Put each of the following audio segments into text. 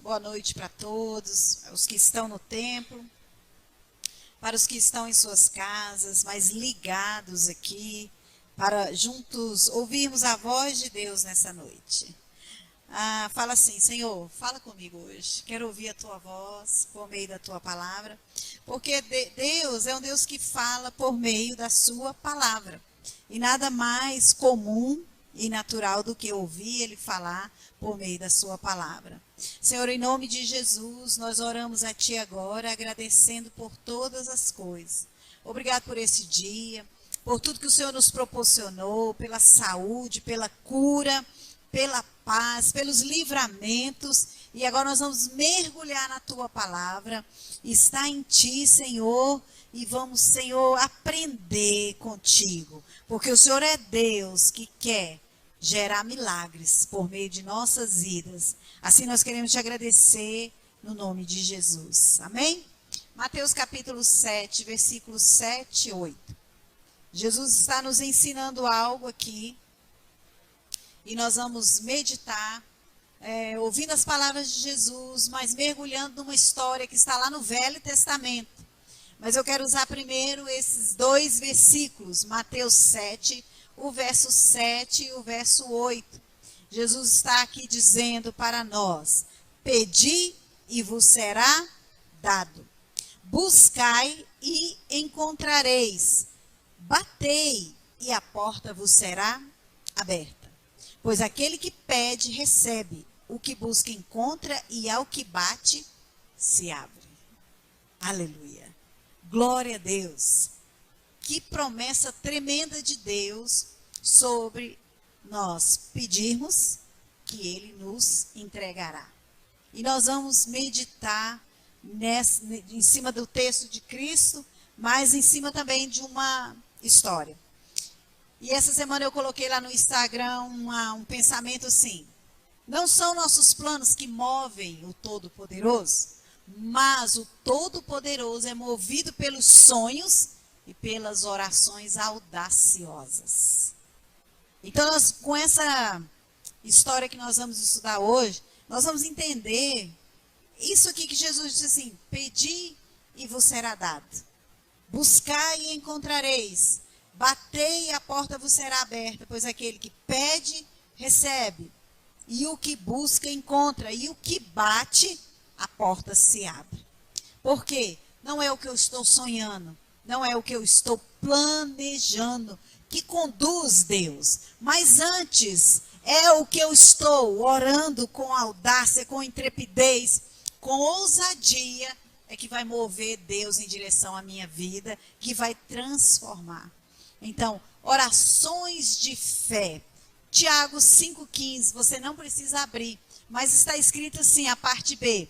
Boa noite para todos, os que estão no templo, para os que estão em suas casas, mas ligados aqui, para juntos ouvirmos a voz de Deus nessa noite. Fala assim: Senhor, fala comigo hoje. Quero ouvir a tua voz por meio da tua palavra, porque Deus é um Deus que fala por meio da sua palavra. E nada mais comum e natural do que ouvir Ele falar por meio da sua palavra. Senhor, em nome de Jesus, nós oramos a Ti agora, agradecendo por todas as coisas. Obrigado por esse dia, por tudo que o Senhor nos proporcionou, pela saúde, pela cura, pela paz, pelos livramentos. E agora nós vamos mergulhar na Tua palavra. Está em Ti, Senhor, e vamos, Senhor, aprender contigo. Porque o Senhor é Deus que quer gerar milagres por meio de nossas vidas. Assim nós queremos te agradecer no nome de Jesus. Amém? Mateus capítulo 7, versículos 7 e 8. Jesus está nos ensinando algo aqui. E nós vamos meditar, ouvindo as palavras de Jesus, mas mergulhando numa história que está lá no Velho Testamento. Mas eu quero usar primeiro esses dois versículos, Mateus 7, o verso 7 e o verso 8. Jesus está aqui dizendo para nós: pedi e vos será dado. Buscai e encontrareis. Batei e a porta vos será aberta. Pois aquele que pede, recebe. O que busca, encontra. E ao que bate, se abre. Aleluia. Glória a Deus. Que promessa tremenda de Deus sobre nós pedirmos, que Ele nos entregará. E nós vamos meditar em cima do texto de Cristo, mas em cima também de uma história. E essa semana eu coloquei lá no Instagram um pensamento assim: não são nossos planos que movem o Todo-Poderoso, mas o Todo-Poderoso é movido pelos sonhos e pelas orações audaciosas. Então, com essa história que nós vamos estudar hoje, nós vamos entender isso aqui que Jesus disse assim: pedi e vos será dado. Buscai e encontrareis. Batei e a porta vos será aberta, pois aquele que pede, recebe. E o que busca, encontra. E o que bate, a porta se abre. Por quê? Não é o que eu estou sonhando, não é o que eu estou planejando que conduz Deus. Mas antes, é o que eu estou orando com audácia, com intrepidez, com ousadia, é que vai mover Deus em direção à minha vida, que vai transformar. Então, orações de fé. Tiago 5,15, você não precisa abrir, mas está escrito assim, a parte B.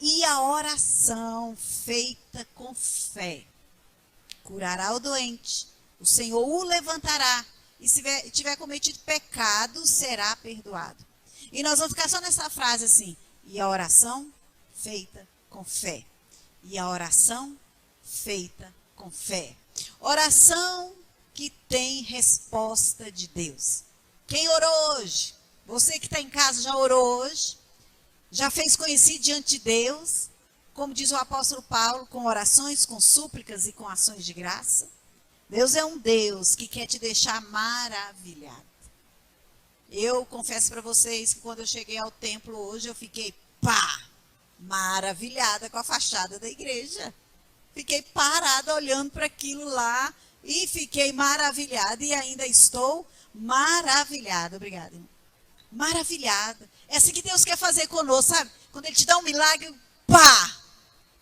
E a oração feita com fé curará o doente, o Senhor o levantará, e se tiver cometido pecado, será perdoado. E nós vamos ficar só nessa frase assim: e a oração feita com fé. E a oração feita com fé. Oração que tem resposta de Deus. Quem orou hoje? Você que está em casa já orou hoje? Já fez conhecido diante de Deus? Como diz o apóstolo Paulo, com orações, com súplicas e com ações de graça? Deus é um Deus que quer te deixar maravilhado. Eu confesso para vocês que quando eu cheguei ao templo hoje, eu fiquei maravilhada com a fachada da igreja. Fiquei parada olhando para aquilo lá e fiquei maravilhada e ainda estou maravilhada. Obrigada, irmão. Maravilhada. É assim que Deus quer fazer conosco, sabe? Quando Ele te dá um milagre,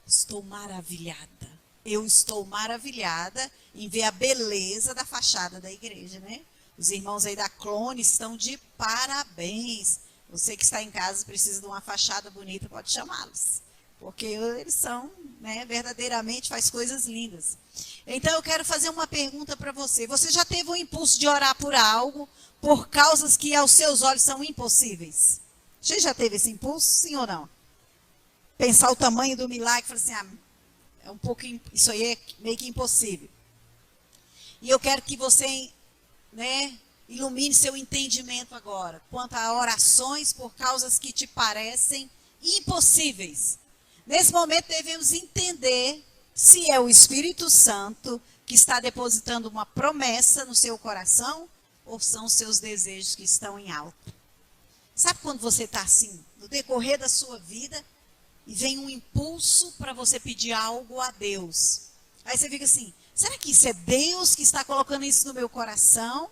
estou maravilhada. Eu estou maravilhada em ver a beleza da fachada da igreja, né? Os irmãos aí da Clone estão de parabéns. Você que está em casa precisa de uma fachada bonita, pode chamá-los. Porque eles são, né, verdadeiramente faz coisas lindas. Então eu quero fazer uma pergunta para você. Você já teve o impulso de orar por algo, por causas que aos seus olhos são impossíveis? Você já teve esse impulso, sim ou não? Pensar o tamanho do milagre e falar assim: é um pouco, isso aí é meio que impossível. E eu quero que você, né, ilumine seu entendimento agora, quanto a orações por causas que te parecem impossíveis. Nesse momento devemos entender se é o Espírito Santo que está depositando uma promessa no seu coração ou são os seus desejos que estão em alta. Sabe quando você está assim, no decorrer da sua vida, e vem um impulso para você pedir algo a Deus? Aí você fica assim, será que isso é Deus que está colocando isso no meu coração?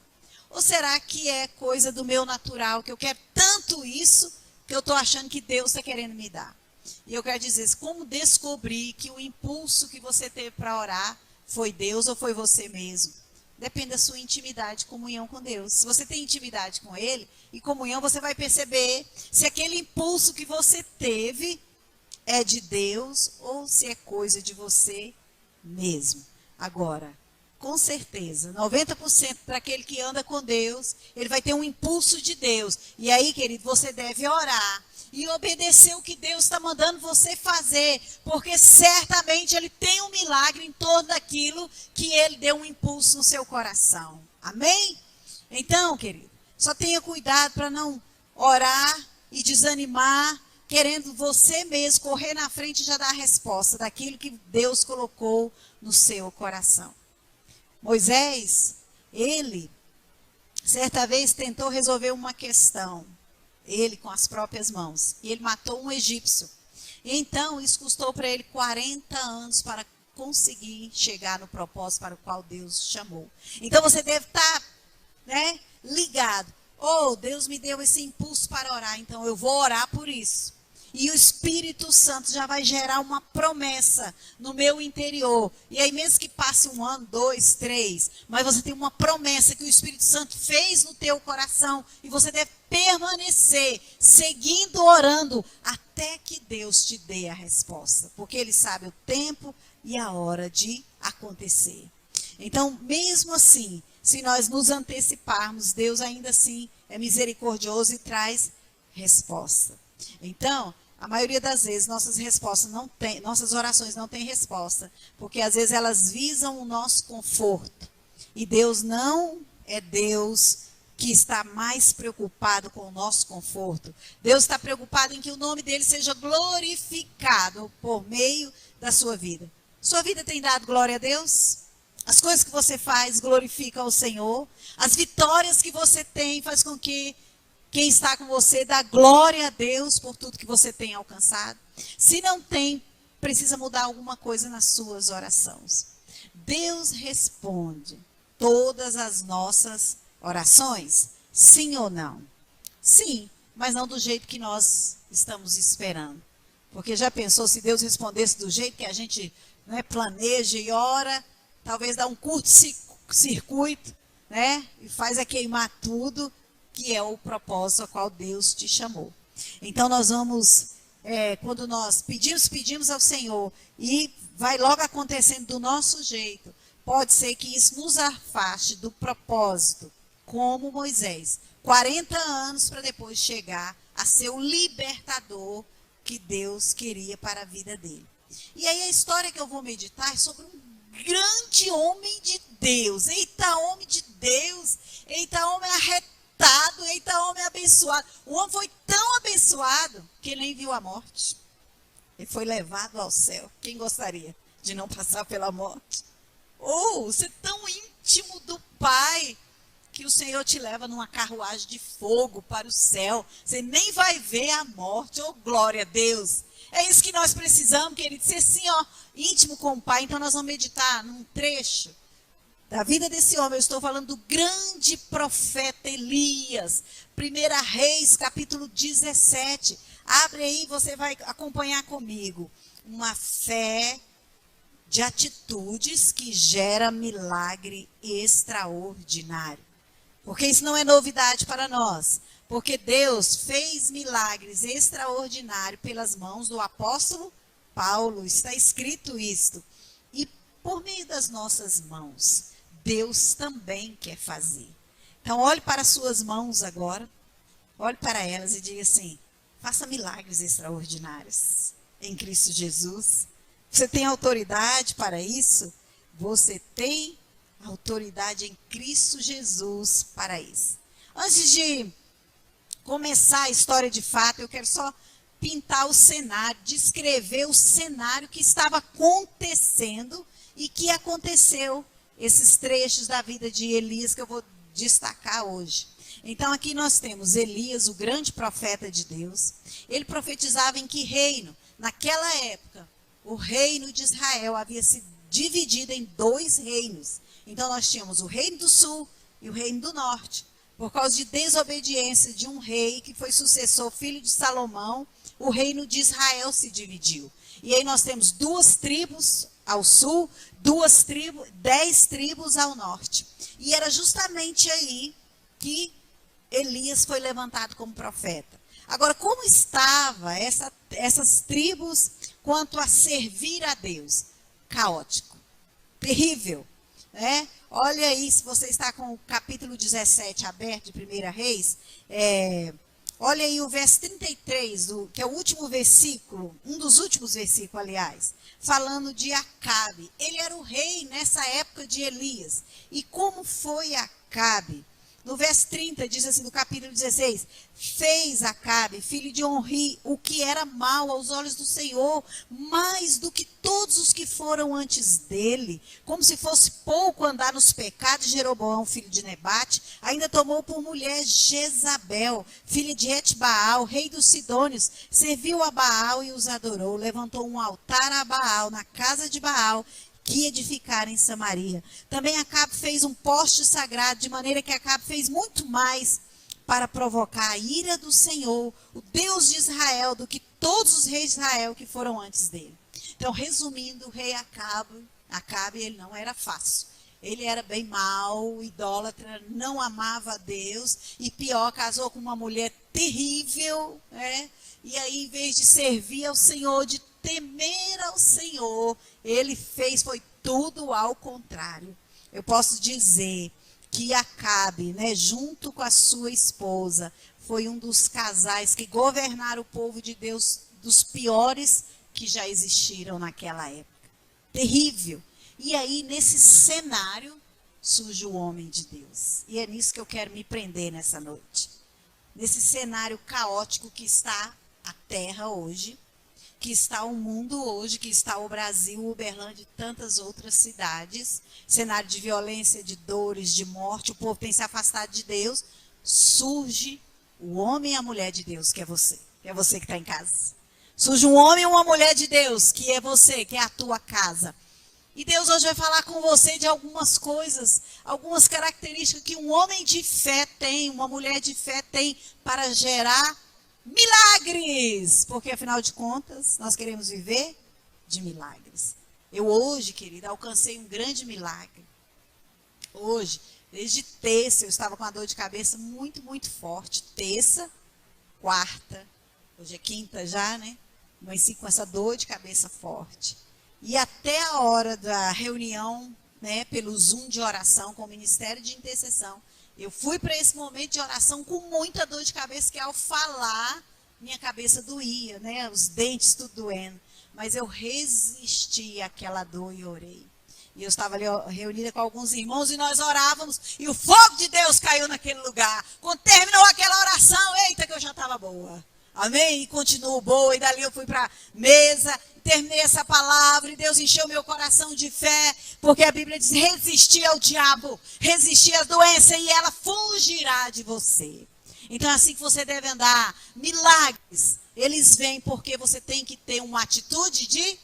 Ou será que é coisa do meu natural, que eu quero tanto isso, que eu estou achando que Deus está querendo me dar? E eu quero dizer, como descobrir que o impulso que você teve para orar foi Deus ou foi você mesmo? Depende da sua intimidade, comunhão com Deus. Se você tem intimidade com Ele e comunhão, você vai perceber se aquele impulso que você teve é de Deus ou se é coisa de você mesmo. Agora, com certeza, 90% para aquele que anda com Deus, ele vai ter um impulso de Deus. E aí, querido, você deve orar e obedecer o que Deus está mandando você fazer, porque certamente Ele tem um milagre em torno daquilo que Ele deu um impulso no seu coração. Amém? Então, querido, só tenha cuidado para não orar e desanimar, querendo você mesmo correr na frente e já dar a resposta daquilo que Deus colocou no seu coração. Moisés, ele, certa vez tentou resolver uma questão, ele com as próprias mãos, e ele matou um egípcio. E então, isso custou para ele 40 anos para conseguir chegar no propósito para o qual Deus chamou. Então, você deve estar, ligado. Oh, Deus me deu esse impulso para orar, então eu vou orar por isso. E o Espírito Santo já vai gerar uma promessa no meu interior. E aí mesmo que passe 1 ano, 2, 3, mas você tem uma promessa que o Espírito Santo fez no teu coração. E você deve permanecer, seguindo, orando, até que Deus te dê a resposta. Porque Ele sabe o tempo e a hora de acontecer. Então, mesmo assim, se nós nos anteciparmos, Deus ainda assim é misericordioso e traz resposta. Então, a maioria das vezes, nossas orações não têm resposta, porque às vezes elas visam o nosso conforto. E Deus não é Deus que está mais preocupado com o nosso conforto. Deus está preocupado em que o nome dele seja glorificado por meio da sua vida. Sua vida tem dado glória a Deus? As coisas que você faz glorificam ao Senhor? As vitórias que você tem faz com que quem está com você dá glória a Deus por tudo que você tem alcançado? Se não tem, precisa mudar alguma coisa nas suas orações. Deus responde todas as nossas orações? Sim ou não? Sim, mas não do jeito que nós estamos esperando. Porque já pensou se Deus respondesse do jeito que a gente planeja e ora, talvez dá um curto-circuito, e faz queimar tudo, que é o propósito ao qual Deus te chamou. Então nós vamos, quando nós pedimos ao Senhor e vai logo acontecendo do nosso jeito, pode ser que isso nos afaste do propósito, como Moisés, 40 anos para depois chegar a ser o libertador que Deus queria para a vida dele. E aí a história que eu vou meditar é sobre um grande homem de Deus. Eita, homem de Deus! Eita, homem arretado! Eita, homem abençoado! O homem foi tão abençoado que ele nem viu a morte. Ele foi levado ao céu. Quem gostaria de não passar pela morte? Você é tão íntimo do Pai que o Senhor te leva numa carruagem de fogo para o céu. Você nem vai ver a morte. Glória a Deus! É isso que nós precisamos, querido, ser assim, íntimo com o Pai. Então nós vamos meditar num trecho da vida desse homem. Eu estou falando do grande profeta Elias. 1 Reis, capítulo 17. Abre aí, você vai acompanhar comigo. Uma fé de atitudes que gera milagre extraordinário. Porque isso não é novidade para nós. Porque Deus fez milagres extraordinários pelas mãos do apóstolo Paulo. Está escrito isto. E por meio das nossas mãos, Deus também quer fazer. Então, olhe para as suas mãos agora. Olhe para elas e diga assim: faça milagres extraordinários em Cristo Jesus. Você tem autoridade para isso? Você tem autoridade em Cristo Jesus para isso. Antes de começar a história de fato, eu quero só pintar o cenário, descrever o cenário que estava acontecendo e que aconteceu, esses trechos da vida de Elias que eu vou destacar hoje. Então aqui nós temos Elias, o grande profeta de Deus. Ele profetizava em que reino? Naquela época, o reino de Israel havia se dividido em 2 reinos. Então nós tínhamos o reino do sul e o reino do norte. Por causa de desobediência de um rei que foi sucessor, filho de Salomão, o reino de Israel se dividiu. E aí nós temos 2 tribos ao sul, 10 tribos ao norte. E era justamente aí que Elias foi levantado como profeta. Agora, como estava essas tribos quanto a servir a Deus? Caótico, terrível, né? Olha aí, se você está com o capítulo 17 aberto de 1 Reis, olha aí o verso 33, que é o último versículo, um dos últimos versículos, aliás, falando de Acabe. Ele era o rei nessa época de Elias. E como foi Acabe? No verso 30, diz assim, no capítulo 16, fez Acabe, filho de Onri, o que era mal aos olhos do Senhor, mais do que todos os que foram antes dele, como se fosse pouco andar nos pecados de Jeroboão, filho de Nebate, ainda tomou por mulher Jezabel, filha de Etbaal, rei dos Sidônios, serviu a Baal e os adorou, levantou um altar a Baal na casa de Baal, que edificaram em Samaria. Também Acabe fez um poste sagrado, de maneira que Acabe fez muito mais para provocar a ira do Senhor, o Deus de Israel, do que todos os reis de Israel que foram antes dele. Então, resumindo, o rei Acabe, ele não era fácil. Ele era bem mau, idólatra, não amava a Deus, e pior, casou com uma mulher terrível, né? E aí, em vez de servir ao Senhor, de temer ao Senhor, foi tudo ao contrário. Eu posso dizer que Acabe, né, junto com a sua esposa, foi um dos casais que governaram o povo de Deus, dos piores que já existiram naquela época. Terrível. E aí, nesse cenário, surge o homem de Deus. E é nisso que eu quero me prender nessa noite. Nesse cenário caótico que está a terra hoje, que está o mundo hoje, que está o Brasil, Uberlândia e tantas outras cidades, cenário de violência, de dores, de morte, o povo tem se afastado de Deus, surge o homem e a mulher de Deus, que é você que está em casa. Surge um homem e uma mulher de Deus, que é você, que é a tua casa. E Deus hoje vai falar com você de algumas coisas, algumas características que um homem de fé tem, uma mulher de fé tem para gerar milagres, porque afinal de contas, nós queremos viver de milagres. Eu hoje, querida, alcancei um grande milagre. Hoje, desde terça, eu estava com uma dor de cabeça muito, muito forte. Terça, quarta, hoje é quinta já, né? Amanheci com essa dor de cabeça forte. E até a hora da reunião, né, pelo Zoom de oração com o Ministério de Intercessão, eu fui para esse momento de oração com muita dor de cabeça, que ao falar, minha cabeça doía, né? Os dentes tudo doendo. Mas eu resisti àquela dor e orei. E eu estava ali reunida com alguns irmãos e nós orávamos e o fogo de Deus caiu naquele lugar. Quando terminou aquela oração, eita que eu já estava boa. Amém? E continuo boa. E dali eu fui para a mesa, terminei essa palavra e Deus encheu meu coração de fé, porque a Bíblia diz, resistir ao diabo, resistir à doença e ela fugirá de você. Então é assim que você deve andar. Milagres, eles vêm porque você tem que ter uma atitude de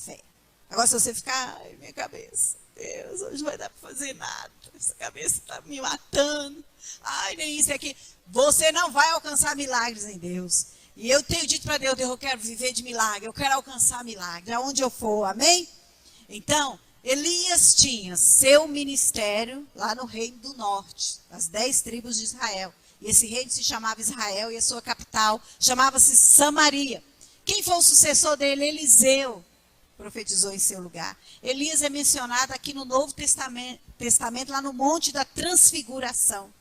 fé. Agora se você ficar, ai minha cabeça, Deus, hoje não vai dar para fazer nada, essa cabeça está me matando, ai nem isso aqui, você não vai alcançar milagres em Deus. E eu tenho dito para Deus, eu quero viver de milagre, eu quero alcançar milagre, aonde eu for, amém? Então, Elias tinha seu ministério lá no reino do norte, das 10 tribos de Israel. E esse reino se chamava Israel e a sua capital chamava-se Samaria. Quem foi o sucessor dele? Eliseu profetizou em seu lugar. Elias é mencionado aqui no Novo Testamento, lá no Monte da Transfiguração.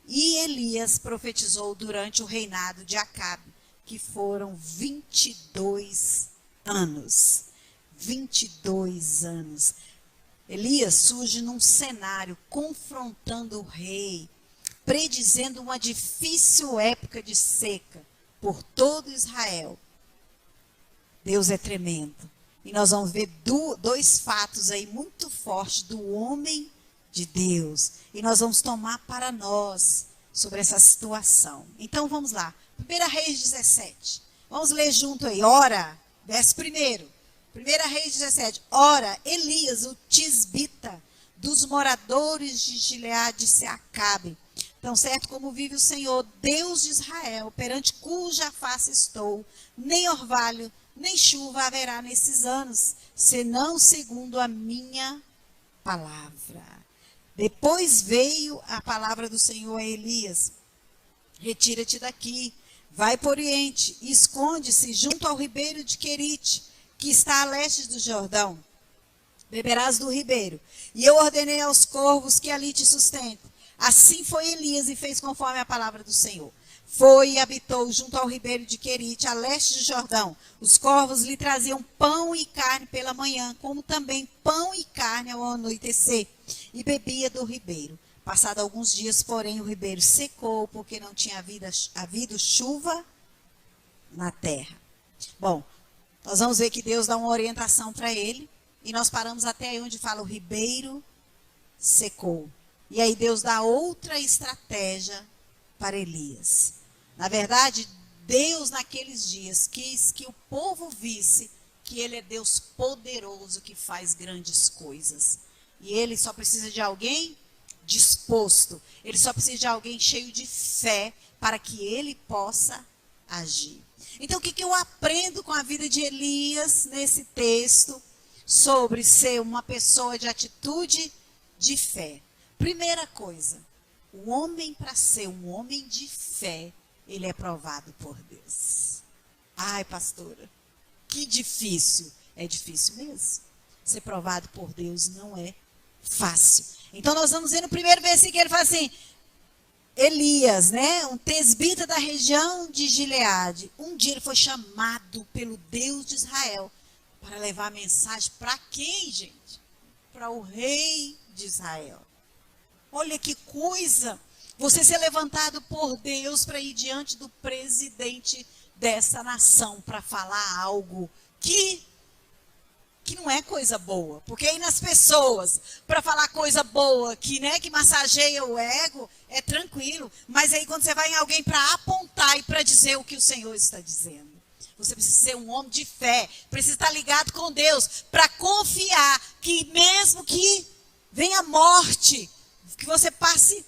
E Elias profetizou durante o reinado de Acabe, que foram 22 anos. 22 anos. Elias surge num cenário confrontando o rei, predizendo uma difícil época de seca. por todo Israel. Deus é tremendo. E nós vamos ver dois fatos aí muito fortes do homem de Deus. E nós vamos tomar para nós sobre essa situação. Então vamos lá. 1 Reis 17. Vamos ler junto aí. Ora, verso 1. 1 Reis 17. Ora, Elias, o tisbita, dos moradores de Gileade, disse a Acabe: tão certo como vive o Senhor, Deus de Israel, perante cuja face estou, nem orvalho, nem chuva haverá nesses anos, senão segundo a minha palavra. Depois veio a palavra do Senhor a Elias: retira-te daqui, vai para o oriente, e esconde-se junto ao ribeiro de Querite, que está a leste do Jordão. Beberás do ribeiro. E eu ordenei aos corvos que ali te sustentem. Assim foi Elias e fez conforme a palavra do Senhor. Foi e habitou junto ao ribeiro de Querite, a leste do Jordão. Os corvos lhe traziam pão e carne pela manhã, como também pão e carne ao anoitecer. E bebia do ribeiro. Passado alguns dias, porém, o ribeiro secou, porque não tinha havido chuva na terra. Bom, nós vamos ver que Deus dá uma orientação para ele. E nós paramos até aí onde fala o ribeiro secou. E aí Deus dá outra estratégia para Elias. Na verdade, Deus naqueles dias quis que o povo visse que ele é Deus poderoso que faz grandes coisas. E ele só precisa de alguém disposto. Ele só precisa de alguém cheio de fé para que ele possa agir. Então, o que eu aprendo com a vida de Elias nesse texto sobre ser uma pessoa de atitude de fé? Primeira coisa, o homem, para ser um homem de fé, ele é provado por Deus. Ai, pastora, que difícil. É difícil mesmo. Ser provado por Deus não é fácil. Então nós vamos ver no primeiro versículo, ele fala assim: Elias, né, um tesbita da região de Gileade, um dia ele foi chamado pelo Deus de Israel para levar a mensagem para quem, gente? Para o rei de Israel. Olha que coisa, você ser levantado por Deus para ir diante do presidente dessa nação para falar algo que não é coisa boa. Porque aí nas pessoas, para falar coisa boa, que massageia o ego, é tranquilo. Mas aí quando você vai em alguém para apontar e para dizer o que o Senhor está dizendo, você precisa ser um homem de fé, precisa estar ligado com Deus, para confiar que mesmo que venha morte, que você passe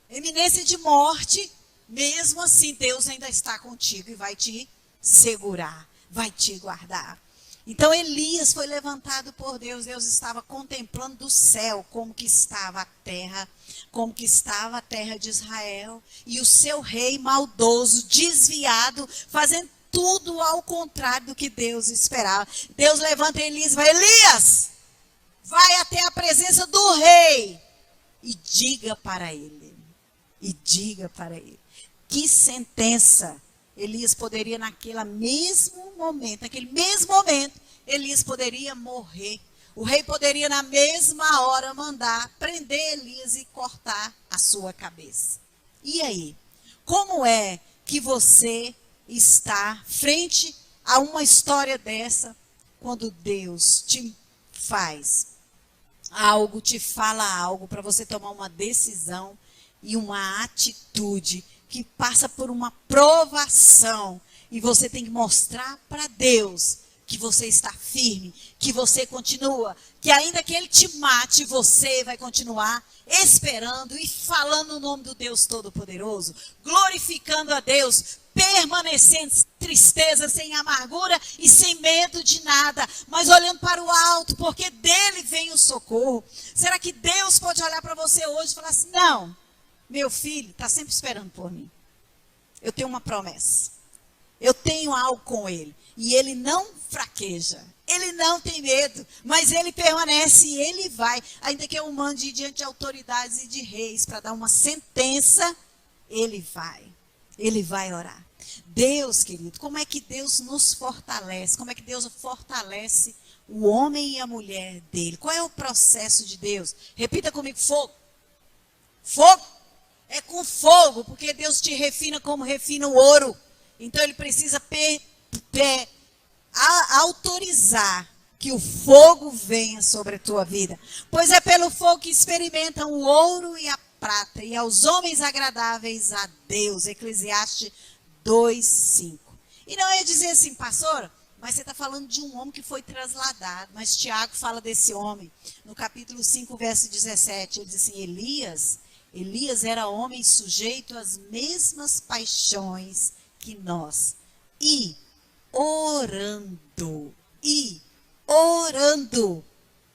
eminência de morte, mesmo assim Deus ainda está contigo e vai te segurar, vai te guardar. Então Elias foi levantado por Deus. Deus estava contemplando do céu como que estava a terra de Israel, e o seu rei maldoso, desviado, fazendo tudo ao contrário do que Deus esperava. Deus levanta Elias e vai: Elias, vai até a presença do rei e diga para ele. Que sentença Elias poderia naquele mesmo momento, Elias poderia morrer. O rei poderia na mesma hora mandar prender Elias e cortar a sua cabeça. E aí? Como é que você está frente a uma história dessa, quando Deus te faz algo, te fala algo para você tomar uma decisão e uma atitude que passa por uma provação, e você tem que mostrar para Deus que você está firme, que você continua, que ainda que Ele te mate, você vai continuar esperando e falando o nome do Deus Todo-Poderoso, glorificando a Deus, permanecendo sem tristeza, sem amargura e sem medo de nada, mas olhando para o alto, porque dele vem o socorro. Será que Deus pode olhar para você hoje e falar assim: não, meu filho está sempre esperando por mim. Eu tenho uma promessa. Eu tenho algo com ele. E ele não fraqueja. Ele não tem medo. Mas ele permanece e ele vai. Ainda que eu mande ir diante de autoridades e de reis para dar uma sentença, ele vai. Ele vai orar. Deus, querido, como é que Deus nos fortalece? Como é que Deus fortalece o homem e a mulher dele? Qual é o processo de Deus? Repita comigo: fogo. Fogo. é com fogo, porque Deus te refina como refina o ouro. Então ele precisa autorizar que o fogo venha sobre a tua vida. Pois é pelo fogo que experimentam o ouro e a prata, e aos homens agradáveis a Deus. Eclesiastes 2:5. E não ia dizer assim, pastora, mas você está falando de um homem que foi trasladado. Mas Tiago fala desse homem. No capítulo 5, verso 17, ele diz assim, Elias era homem sujeito às mesmas paixões que nós. E orando,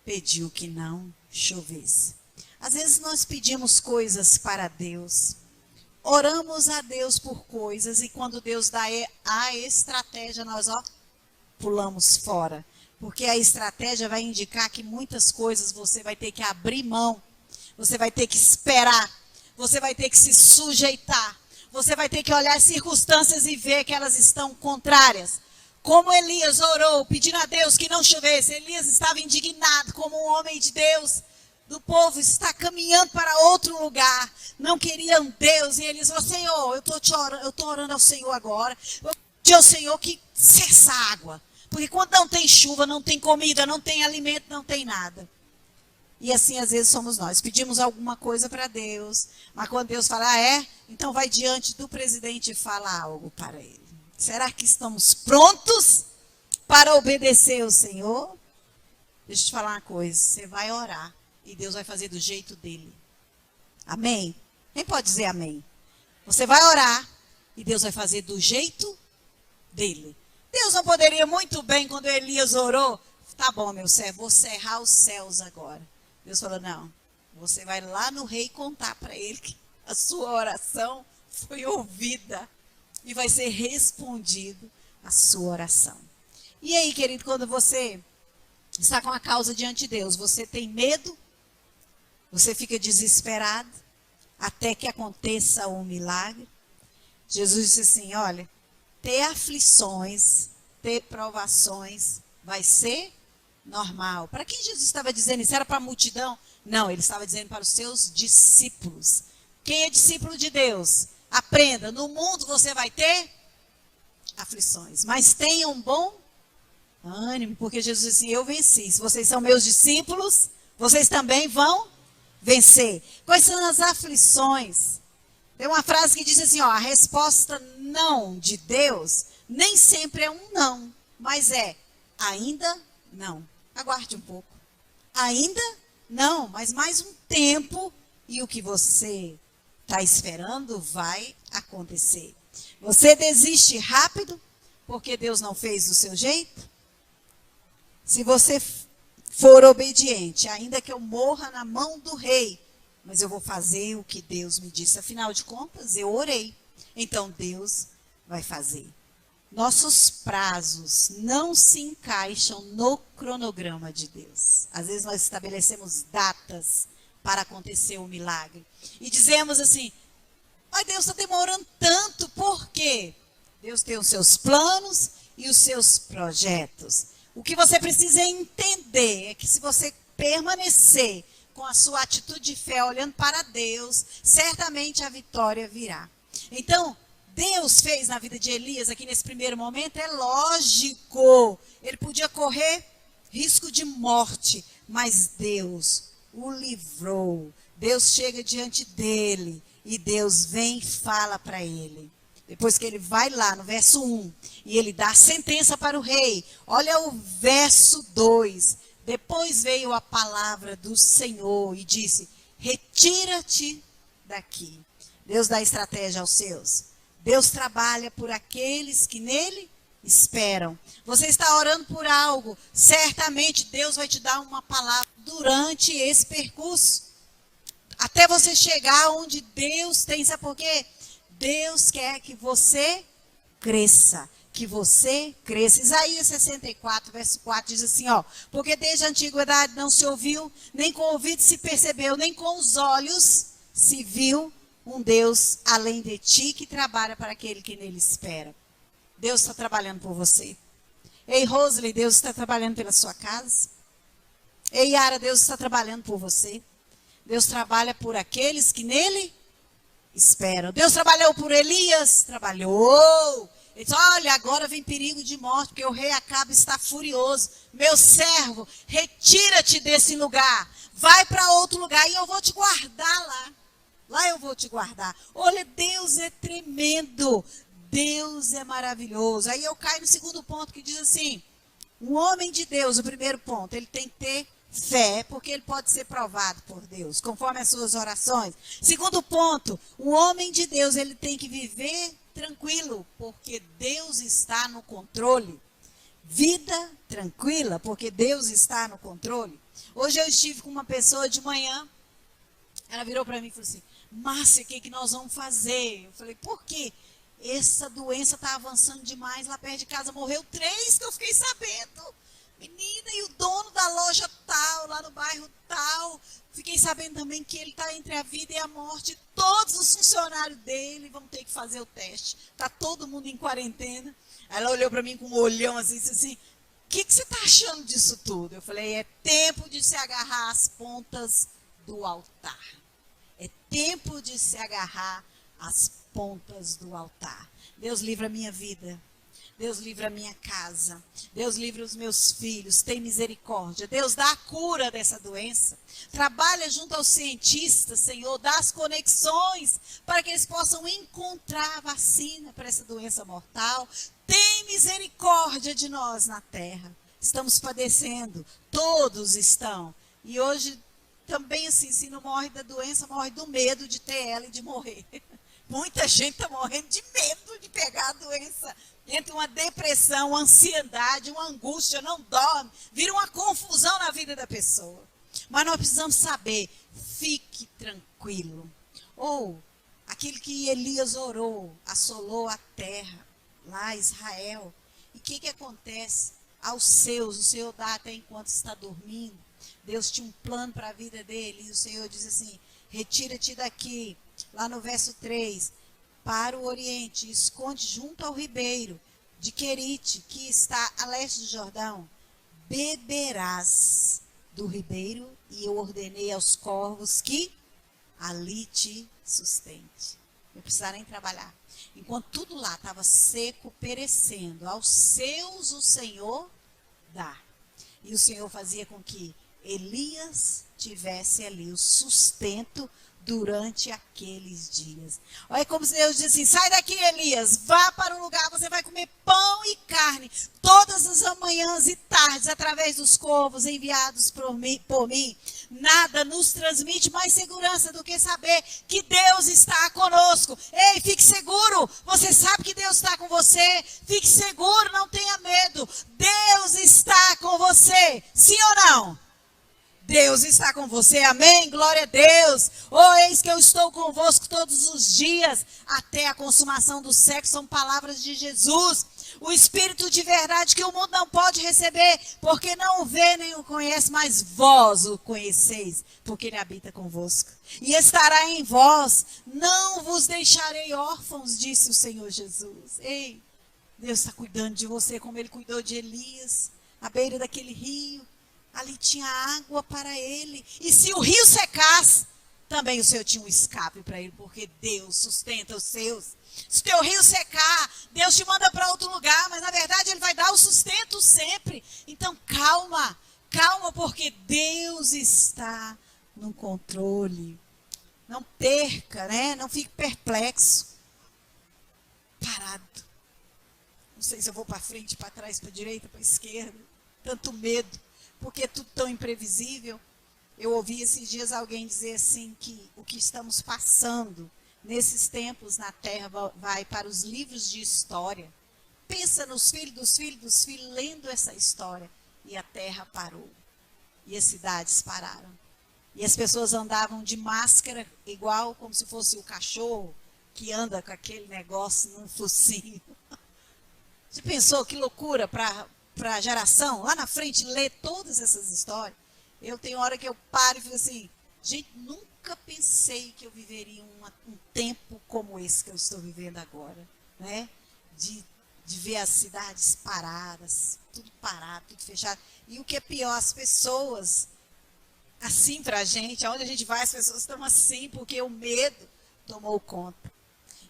pediu que não chovesse. Às vezes nós pedimos coisas para Deus. Oramos a Deus por coisas e quando Deus dá a estratégia, nós pulamos fora. Porque a estratégia vai indicar que muitas coisas você vai ter que abrir mão. Você vai ter que esperar. Você vai ter que se sujeitar. Você vai ter que olhar as circunstâncias e ver que elas estão contrárias. Como Elias orou, pedindo a Deus que não chovesse. Elias estava indignado como um homem de Deus. Do povo está caminhando para outro lugar. Não queriam Deus. E Elias falou, Senhor, eu estou orando ao Senhor agora. Eu pedi ao Senhor que cessa a água. Porque quando não tem chuva, não tem comida, não tem alimento, não tem nada. E assim às vezes somos nós. Pedimos alguma coisa para Deus. Mas quando Deus fala, então vai diante do presidente e fala algo para ele. Será que estamos prontos para obedecer ao Senhor? Deixa eu te falar uma coisa. Você vai orar e Deus vai fazer do jeito dele. Amém? Quem pode dizer amém? Você vai orar e Deus vai fazer do jeito dele. Deus não poderia muito bem, quando Elias orou, tá bom, meu servo, vou cerrar os céus agora. Deus falou, não, você vai lá no rei contar para ele que a sua oração foi ouvida. E vai ser respondido a sua oração. E aí, querido, quando você está com a causa diante de Deus, você tem medo? Você fica desesperado? Até que aconteça um milagre? Jesus disse assim, olha, ter aflições, ter provações, vai ser normal. Para quem Jesus estava dizendo isso? Era para a multidão? Não, ele estava dizendo para os seus discípulos. Quem é discípulo de Deus? Aprenda, no mundo você vai ter aflições, mas tenha um bom ânimo, porque Jesus disse, eu venci. Se vocês são meus discípulos, vocês também vão vencer. Quais são as aflições? Tem uma frase que diz assim, a resposta não de Deus nem sempre é um não, mas é ainda não. Aguarde um pouco. Ainda não, mas mais um tempo e o que você está esperando vai acontecer. Você desiste rápido porque Deus não fez do seu jeito? Se você for obediente, ainda que eu morra na mão do rei, mas eu vou fazer o que Deus me disse. Afinal de contas, eu orei. Então Deus vai fazer. Nossos prazos não se encaixam no cronograma de Deus. Às vezes nós estabelecemos datas para acontecer o milagre. E dizemos assim, mas Deus está demorando tanto, por quê? Deus tem os seus planos e os seus projetos. O que você precisa entender é que se você permanecer com a sua atitude de fé, olhando para Deus, certamente a vitória virá. Então, Deus fez na vida de Elias, aqui nesse primeiro momento, é lógico. Ele podia correr risco de morte, mas Deus o livrou. Deus chega diante dele e Deus vem e fala para ele. Depois que ele vai lá no verso 1 e ele dá a sentença para o rei. Olha o verso 2. Depois veio a palavra do Senhor e disse, retira-te daqui. Deus dá estratégia aos seus. Deus trabalha por aqueles que nele esperam. Você está orando por algo, certamente Deus vai te dar uma palavra durante esse percurso. Até você chegar onde Deus tem, sabe por quê? Deus quer que você cresça, que você cresça. Isaías 64, verso 4 diz assim, porque desde a antiguidade não se ouviu, nem com o ouvido se percebeu, nem com os olhos se viu um Deus além de ti que trabalha para aquele que nele espera. Deus está trabalhando por você. Ei, Rosalie, Deus está trabalhando pela sua casa. Ei, Yara, Deus está trabalhando por você. Deus trabalha por aqueles que nele esperam. Deus trabalhou por Elias? Trabalhou. Ele disse, olha, agora vem perigo de morte, porque o rei Acabe está furioso. Meu servo, retira-te desse lugar. Vai para outro lugar e eu vou te guardar lá. Lá eu vou te guardar. Olha, Deus é tremendo. Deus é maravilhoso. Aí eu caio no segundo ponto que diz assim, um homem de Deus, o primeiro ponto, ele tem que ter fé, porque ele pode ser provado por Deus, conforme as suas orações. Segundo ponto, o homem de Deus, ele tem que viver tranquilo, porque Deus está no controle. Vida tranquila, porque Deus está no controle. Hoje eu estive com uma pessoa de manhã, ela virou para mim e falou assim, Márcia, o que nós vamos fazer? Eu falei, por quê? Essa doença está avançando demais, lá perto de casa morreu 3 que eu fiquei sabendo. Menina, e o dono da loja tal, lá no bairro tal, fiquei sabendo também que ele está entre a vida e a morte. Todos os funcionários dele vão ter que fazer o teste. Está todo mundo em quarentena. Ela olhou para mim com um olhão assim, disse assim, o que você está achando disso tudo? Eu falei, é tempo de se agarrar às pontas do altar. É tempo de se agarrar às pontas do altar. Deus livra a minha vida. Deus livra a minha casa. Deus livra os meus filhos. Tem misericórdia. Deus dá a cura dessa doença. Trabalha junto aos cientistas, Senhor. Dá as conexões para que eles possam encontrar a vacina para essa doença mortal. Tem misericórdia de nós na terra. Estamos padecendo. Todos estão. E hoje também assim, se não morre da doença, morre do medo de ter ela e de morrer. Muita gente está morrendo de medo de pegar a doença. Entra uma depressão, uma ansiedade, uma angústia, não dorme. Vira uma confusão na vida da pessoa. Mas nós precisamos saber, fique tranquilo. Ou, aquele que Elias orou, assolou a terra, lá Israel. E o que acontece? Aos seus, o Senhor dá até enquanto está dormindo. Deus tinha um plano para a vida dele. E o Senhor diz assim, retira-te daqui. Lá no verso 3, para o oriente, esconde junto ao ribeiro de Querite, que está a leste do Jordão. Beberás do ribeiro, e eu ordenei aos corvos que ali te sustente. Não precisava nem trabalhar. Enquanto tudo lá estava seco, perecendo, aos seus o Senhor dá. E o Senhor fazia com que Elias tivesse ali o sustento durante aqueles dias. Olha como Deus diz assim, sai daqui Elias, vá para um lugar, você vai comer pão e carne, todas as manhãs e tardes, através dos corvos enviados por mim. Nada nos transmite mais segurança do que saber que Deus está conosco. Ei, fique seguro, você sabe que Deus está com você, fique seguro, não tenha medo, Deus está com você, sim ou não? Deus está com você, amém? Glória a Deus. Oh, eis que eu estou convosco todos os dias, até a consumação do século, são palavras de Jesus. O Espírito de verdade que o mundo não pode receber, porque não o vê nem o conhece, mas vós o conheceis, porque ele habita convosco. E estará em vós, não vos deixarei órfãos, disse o Senhor Jesus. Ei, Deus está cuidando de você, como ele cuidou de Elias, à beira daquele rio. Ali tinha água para ele. E se o rio secasse, também o Senhor tinha um escape para ele, porque Deus sustenta os seus. Se o teu rio secar, Deus te manda para outro lugar, mas na verdade ele vai dar o sustento sempre. Então calma, calma, porque Deus está no controle. Não perca, né? Não fique perplexo. Parado. Não sei se eu vou para frente, para trás, para a direita, para a esquerda. Tanto medo. Porque é tudo tão imprevisível. Eu ouvi esses dias alguém dizer assim, que o que estamos passando nesses tempos na terra vai para os livros de história. Pensa nos filhos dos filhos dos filhos lendo essa história. E a terra parou. E as cidades pararam. E as pessoas andavam de máscara, igual como se fosse o cachorro que anda com aquele negócio num focinho. Você pensou que loucura para a geração, lá na frente, ler todas essas histórias? Eu tenho hora que eu paro e fico assim, gente, nunca pensei que eu viveria um tempo como esse que eu estou vivendo agora, né? De ver as cidades paradas, tudo parado, tudo fechado. E o que é pior, as pessoas, assim pra gente, aonde a gente vai, as pessoas estão assim, porque o medo tomou conta.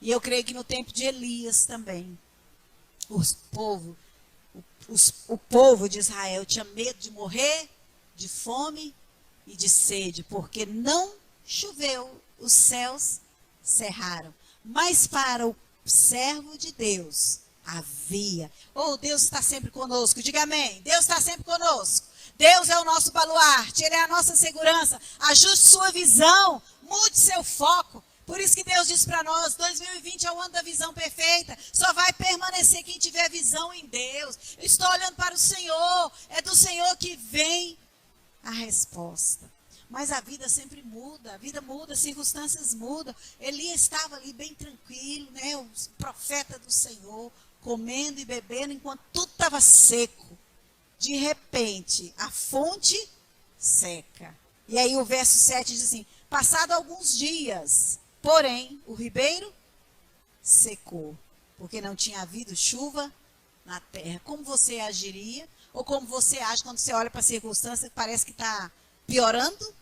E eu creio que no tempo de Elias também, o povo de Israel tinha medo de morrer de fome e de sede, porque não choveu, os céus cerraram. Mas para o servo de Deus havia. Oh, Deus está sempre conosco. Diga amém. Deus está sempre conosco. Deus é o nosso baluarte, Ele é a nossa segurança. Ajuste sua visão, mude seu foco. Por isso que Deus diz para nós, 2020 é o ano da visão perfeita. Só vai permanecer quem tiver visão em Deus. Eu estou olhando para o Senhor. É do Senhor que vem a resposta. Mas a vida sempre muda, a vida muda, as circunstâncias mudam. Elias estava ali bem tranquilo, né? O profeta do Senhor, comendo e bebendo enquanto tudo estava seco. De repente, a fonte seca. E aí o verso 7 diz assim, passado alguns dias, porém, o ribeiro secou, porque não tinha havido chuva na terra. Como você agiria? Ou como você age quando você olha para a circunstância que parece que está piorando?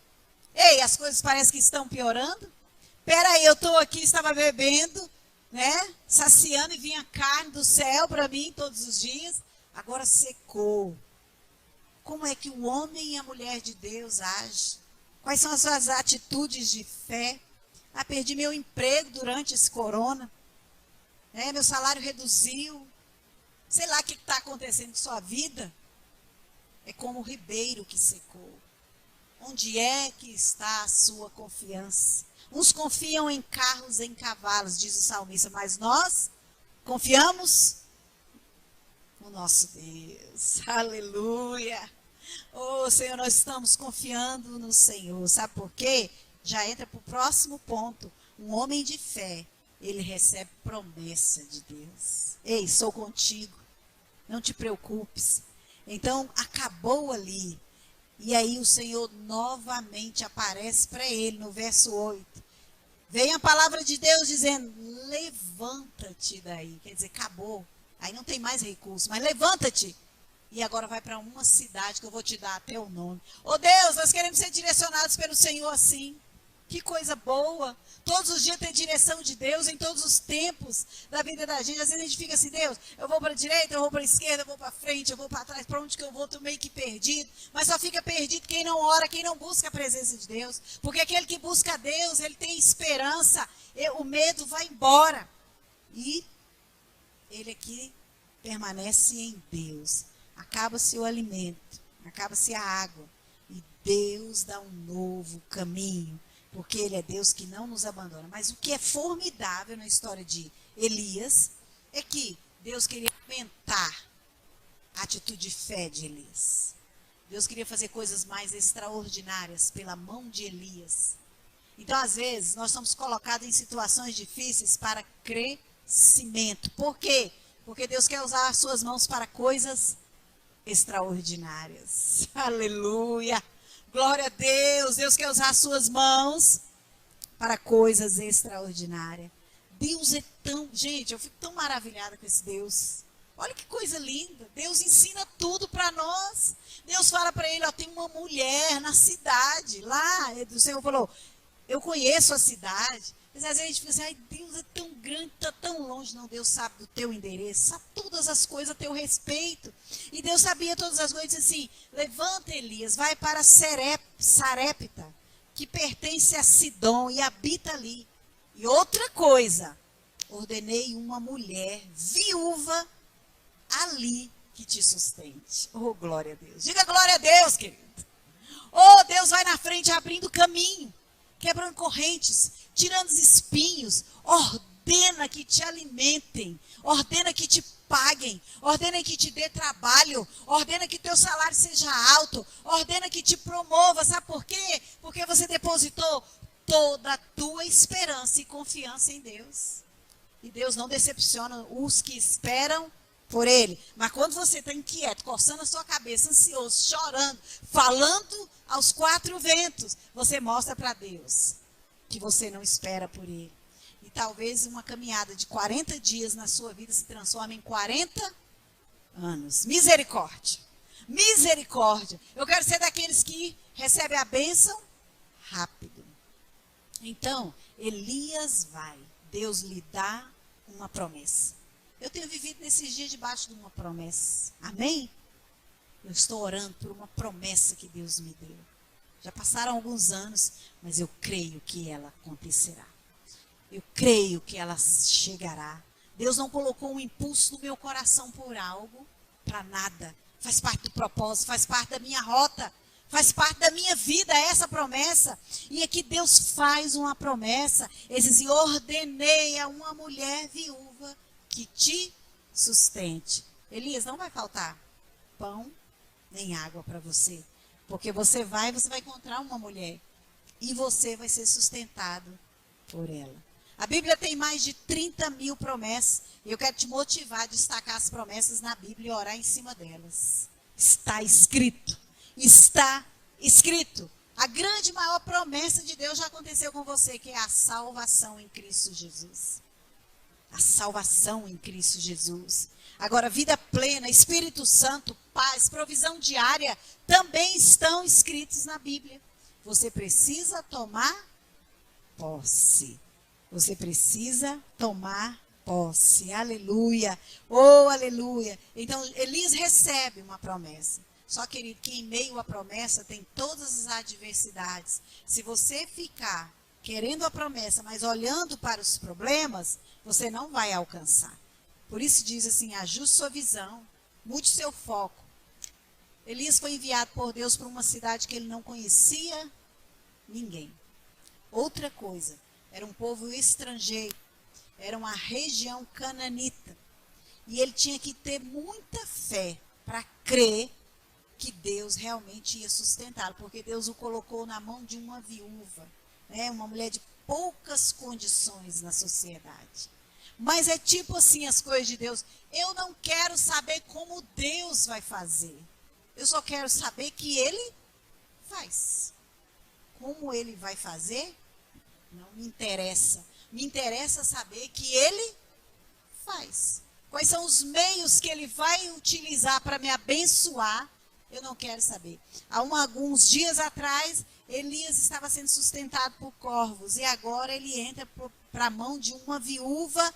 Ei, as coisas parecem que estão piorando? Peraí, eu estou aqui, estava bebendo, né? Saciando e vinha carne do céu para mim todos os dias. Agora secou. Como é que o homem e a mulher de Deus agem? Quais são as suas atitudes de fé? Ah, perdi meu emprego durante esse corona. Meu salário reduziu. Sei lá o que está acontecendo com sua vida. É como o ribeiro que secou. Onde é que está a sua confiança? Uns confiam em carros, em cavalos, diz o salmista, mas nós confiamos no nosso Deus. Aleluia. Oh, Senhor, nós estamos confiando no Senhor. Sabe por quê? Já entra para o próximo ponto. Um homem de fé, ele recebe promessa de Deus. Ei, sou contigo. Não te preocupes. Então, acabou ali. E aí o Senhor novamente aparece para ele no verso 8. Vem a palavra de Deus dizendo, levanta-te daí. Quer dizer, acabou. Aí não tem mais recurso, mas levanta-te. E agora vai para uma cidade que eu vou te dar até o nome. Oh Deus, nós queremos ser direcionados pelo Senhor assim. Que coisa boa. Todos os dias ter direção de Deus em todos os tempos da vida da gente. Às vezes a gente fica assim, Deus, eu vou para a direita, eu vou para a esquerda, eu vou para frente, eu vou para trás. Para onde que eu vou? Estou meio que perdido. Mas só fica perdido quem não ora, quem não busca a presença de Deus. Porque aquele que busca a Deus, ele tem esperança. O medo vai embora. E ele aqui permanece em Deus. Acaba-se o alimento, acaba-se a água. E Deus dá um novo caminho. Porque Ele é Deus que não nos abandona. Mas o que é formidável na história de Elias é que Deus queria aumentar a atitude de fé de Elias. Deus queria fazer coisas mais extraordinárias pela mão de Elias. Então, às vezes, nós somos colocados em situações difíceis para crescimento. Por quê? Porque Deus quer usar as suas mãos para coisas extraordinárias. Aleluia! Glória a Deus, Deus quer usar as suas mãos para coisas extraordinárias. Deus é tão... Gente, eu fico tão maravilhada com esse Deus. Olha que coisa linda. Deus ensina tudo para nós. Deus fala para ele, ó, tem uma mulher na cidade. Lá, o Senhor falou, eu conheço a cidade. Mas às vezes a gente fica assim, ai, Deus é tão grande, está tão longe. Não, Deus sabe do teu endereço, sabe todas as coisas a teu respeito. E Deus sabia todas as coisas, disse assim, levanta Elias, vai para Sarepta, que pertence a Sidom e habita ali. E outra coisa, ordenei uma mulher viúva ali que te sustente. Oh, glória a Deus. Diga glória a Deus, querido. Oh, Deus vai na frente abrindo caminho, quebrando correntes, tirando os espinhos, ordena que te alimentem, ordena que te paguem, ordena que te dê trabalho, ordena que teu salário seja alto, ordena que te promova, sabe por quê? Porque você depositou toda a tua esperança e confiança em Deus. E Deus não decepciona os que esperam por Ele. Mas quando você está inquieto, coçando a sua cabeça, ansioso, chorando, falando aos quatro ventos, você mostra para Deus que você não espera por Ele. E talvez uma caminhada de 40 dias na sua vida se transforme em 40 anos. Misericórdia. Misericórdia. Eu quero ser daqueles que recebem a bênção rápido. Então, Elias vai. Deus lhe dá uma promessa. Eu tenho vivido nesses dias debaixo de uma promessa. Amém? Eu estou orando por uma promessa que Deus me deu. Já passaram alguns anos, mas eu creio que ela acontecerá. Eu creio que ela chegará. Deus não colocou um impulso no meu coração por algo, para nada. Faz parte do propósito, faz parte da minha rota, faz parte da minha vida essa promessa. E aqui Deus faz uma promessa. Ele diz assim, ordenei a uma mulher viúva que te sustente. Elias, não vai faltar pão nem água para você. Porque você vai encontrar uma mulher. E você vai ser sustentado por ela. A Bíblia tem mais de 30 mil promessas. E eu quero te motivar a destacar as promessas na Bíblia e orar em cima delas. Está escrito. Está escrito. A grande maior promessa de Deus já aconteceu com você, que é a salvação em Cristo Jesus. A salvação em Cristo Jesus. Agora, vida plena, Espírito Santo, paz, provisão diária, também estão escritos na Bíblia. Você precisa tomar posse. Você precisa tomar posse. Aleluia. Oh, aleluia. Então, Elias recebe uma promessa. Só, querido, que em meio à promessa tem todas as adversidades. Se você ficar querendo a promessa, mas olhando para os problemas, você não vai alcançar. Por isso diz assim, ajuste sua visão, mude seu foco. Elias foi enviado por Deus para uma cidade que ele não conhecia ninguém. Outra coisa, era um povo estrangeiro, era uma região cananita. E ele tinha que ter muita fé para crer que Deus realmente ia sustentá-lo, porque Deus o colocou na mão de uma viúva, né? Uma mulher de poucas condições na sociedade. Mas é tipo assim as coisas de Deus. Eu não quero saber como Deus vai fazer. Eu só quero saber que Ele faz. Como Ele vai fazer, não me interessa. Me interessa saber que Ele faz. Quais são os meios que Ele vai utilizar para me abençoar? Eu não quero saber. Há alguns dias atrás, Elias estava sendo sustentado por corvos. E agora ele entra para a mão de uma viúva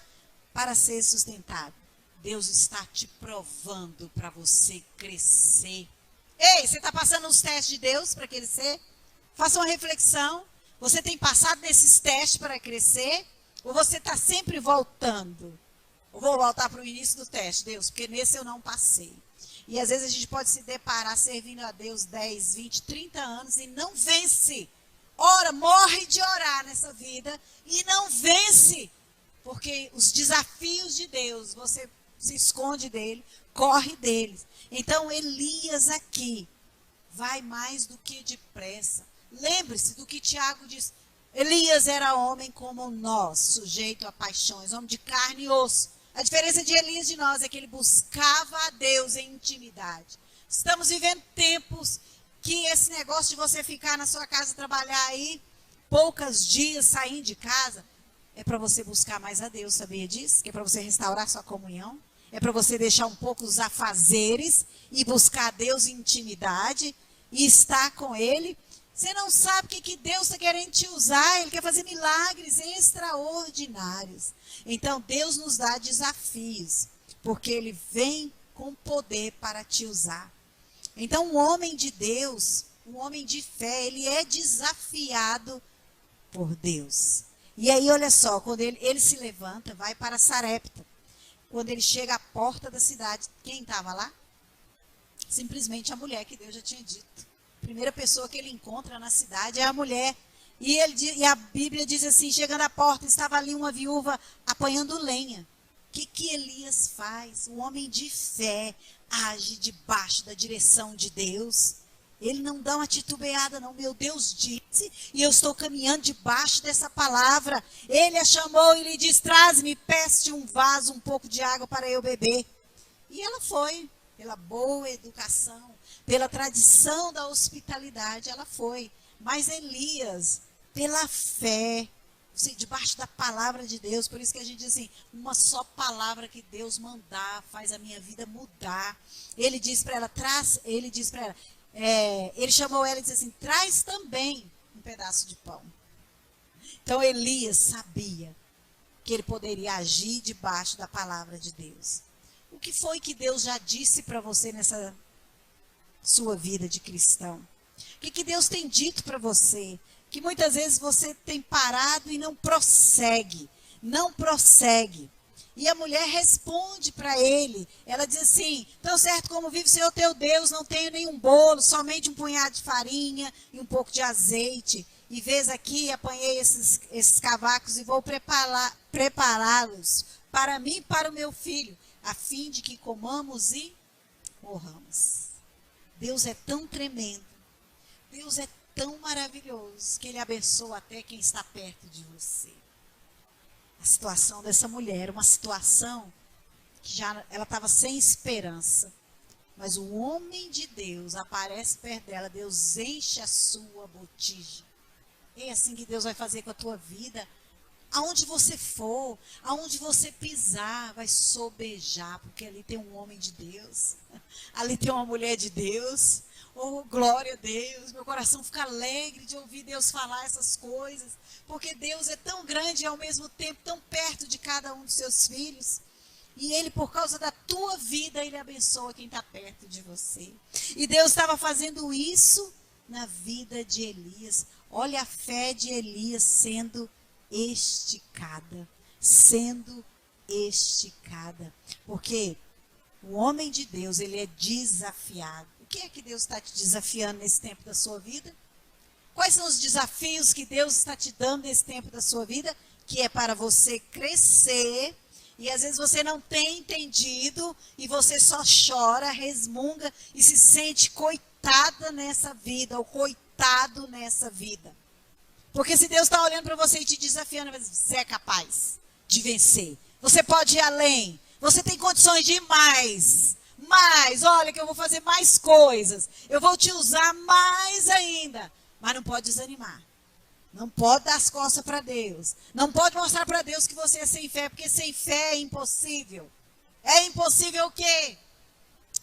para ser sustentado. Deus está te provando para você crescer. Ei, você está passando os testes de Deus para crescer? Faça uma reflexão. Você tem passado nesses testes para crescer? Ou você está sempre voltando? Eu vou voltar para o início do teste, Deus, porque nesse eu não passei. E às vezes a gente pode se deparar servindo a Deus 10, 20, 30 anos e não vence. Ora, morre de orar nessa vida e não vence. Porque os desafios de Deus, você se esconde dele, corre deles. Então Elias aqui vai mais do que depressa. Lembre-se do que Tiago diz. Elias era homem como nós, sujeito a paixões, homem de carne e osso. A diferença de Elias e de nós é que ele buscava a Deus em intimidade. Estamos vivendo tempos que esse negócio de você ficar na sua casa, trabalhar aí, poucos dias saindo de casa, é para você buscar mais a Deus, sabia disso? Que é para você restaurar sua comunhão. É para você deixar um pouco os afazeres e buscar a Deus em intimidade e estar com Ele. Você não sabe o que Deus está querendo te usar. Ele quer fazer milagres extraordinários. Então, Deus nos dá desafios, porque Ele vem com poder para te usar. Então, um homem de Deus, um homem de fé, ele é desafiado por Deus. E aí, olha só, quando ele se levanta, vai para Sarepta. Quando ele chega à porta da cidade, quem estava lá? Simplesmente a mulher que Deus já tinha dito. A primeira pessoa que ele encontra na cidade é a mulher. E a Bíblia diz assim, chegando à porta, estava ali uma viúva apanhando lenha. O que Elias faz? O homem de fé age debaixo da direção de Deus. Ele não dá uma titubeada, não. Meu Deus disse, e eu estou caminhando debaixo dessa palavra. Ele a chamou e lhe disse, traz-me, peste um vaso, um pouco de água para eu beber. E ela foi, pela boa educação, pela tradição da hospitalidade, ela foi. Mas Elias, pela fé, debaixo da palavra de Deus, por isso que a gente diz assim, uma só palavra que Deus mandar faz a minha vida mudar. Ele diz para ela, ele chamou ela e disse assim, traz também um pedaço de pão. Então Elias sabia que ele poderia agir debaixo da palavra de Deus. O que foi que Deus já disse para você nessa sua vida de cristão? O que Deus tem dito para você? Que muitas vezes você tem parado e não prossegue. Não prossegue. E a mulher responde para ele. Ela diz assim: tão certo como vive o Senhor teu Deus, não tenho nenhum bolo, somente um punhado de farinha e um pouco de azeite. E vês aqui, apanhei esses cavacos e vou prepará-los para mim e para o meu filho, a fim de que comamos e morramos. Deus é tão tremendo, Deus é tão maravilhoso, que Ele abençoa até quem está perto de você. A situação dessa mulher, uma situação que já ela estava sem esperança. Mas o homem de Deus aparece perto dela, Deus enche a sua botija. É assim que Deus vai fazer com a tua vida. Aonde você for, aonde você pisar, vai sobejar, porque ali tem um homem de Deus, ali tem uma mulher de Deus. Oh, glória a Deus, meu coração fica alegre de ouvir Deus falar essas coisas, porque Deus é tão grande e ao mesmo tempo tão perto de cada um dos seus filhos. E Ele, por causa da tua vida, Ele abençoa quem está perto de você. E Deus estava fazendo isso na vida de Elias. Olha a fé de Elias sendo esticada, porque o homem de Deus, ele é desafiado. O que é que Deus está te desafiando nesse tempo da sua vida? Quais são os desafios que Deus está te dando nesse tempo da sua vida? Que é para você crescer, e às vezes você não tem entendido, e você só chora, resmunga, e se sente coitada nessa vida, ou coitado nessa vida. Porque se Deus está olhando para você e te desafiando, você é capaz de vencer. Você pode ir além. Você tem condições de ir mais. Olha que eu vou fazer mais coisas. Eu vou te usar mais ainda. Mas não pode desanimar. Não pode dar as costas para Deus. Não pode mostrar para Deus que você é sem fé, porque sem fé é impossível. É impossível o quê?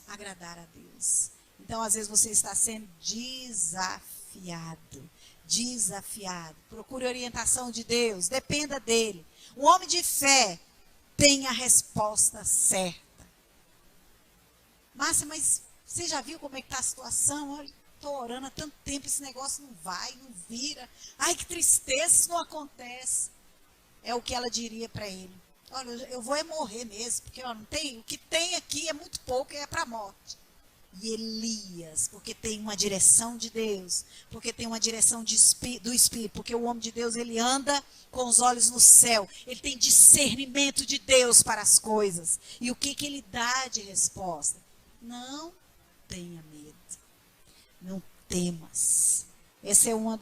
Agradar a Deus. Então, às vezes, você está sendo desafiado. Procure a orientação de Deus, dependa dele. Um homem de fé tem a resposta certa. Márcia, mas você já viu como é que está a situação? Olha, estou orando há tanto tempo, esse negócio não vai, não vira. Ai, que tristeza, isso não acontece. É o que ela diria para ele. Olha, eu vou morrer mesmo, porque ó, não tem, o que tem aqui é muito pouco e é para a morte. E Elias, porque tem uma direção de Deus, porque tem uma direção do Espírito, porque o homem de Deus, ele anda com os olhos no céu, ele tem discernimento de Deus para as coisas. E o que ele dá de resposta? Não tenha medo, não temas. Esse é um